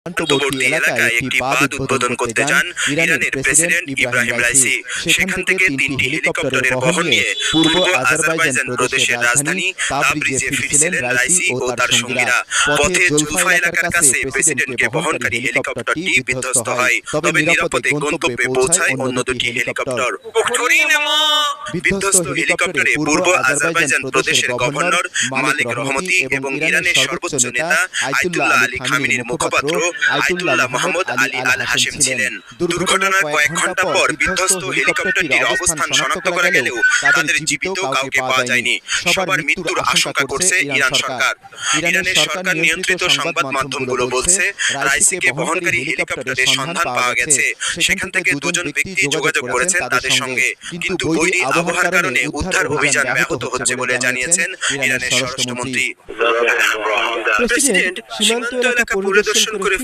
সীমান্তবর্তী এলাকায় একটি বাঁধ উদ্বোধন করতে যান ইরানের প্রেসিডেন্ট ইব্রাহিম রাইসি। সেখান থেকে 3টি হেলিকপ্টারের বহর নিয়ে পূর্ব আজারবাইজান প্রদেশের রাজধানী তাবরিজে ফিরছিলেন রাইসি ও তার সঙ্গীরা। পথে জুলফা এলাকার কাছে প্রেসিডেন্টকে বহনকারী হেলিকপ্টারটি বিধ্বস্ত হয়, তবে নিরাপদে গন্তব্যে পৌঁছায় অন্য দুটি হেলিকপ্টার। বিধ্বস্ত হেলিকপ্টারে পূর্ব আজারবাইজান প্রদেশের গভর্নর মালিক রহমতি এবং ইরানের সর্বোচ্চ নেতা আয়াতুল্লাহ আলী খামেনির মুখপাত্র আয়াতুল্লাহ মোহাম্মদ আলী আল হাশেম ছিলেন। দুর্ঘটনার কয়েক ঘন্টা পর বিধ্বস্ত হেলিকপ্টারটির অবস্থান শনাক্ত করা গেলেও তাদের জীবিত কাউকে পাওয়া যায়নি। সবার মৃত্যুর আশঙ্কা করছে ইরান সরকার। ইরানের সরকার নিয়ন্ত্রিত সংবাদ মাধ্যমগুলো বলছে রাইসিকে বহনকারী হেলিকপ্টারের সন্ধান পাওয়া গেছে। সেখান থেকে দুজন ব্যক্তি যোগাযোগ করেছেন তাদের সঙ্গে, কিন্তু বৈরী আবহাওয়ার কারণে উদ্ধার অভিযান ব্যাহত হচ্ছে বলে জানিয়েছেন ইরানের স্বরাষ্ট্রমন্ত্রী। প্রেসিডেন্ট সীমান্ত এলাকা পরিদর্শন করে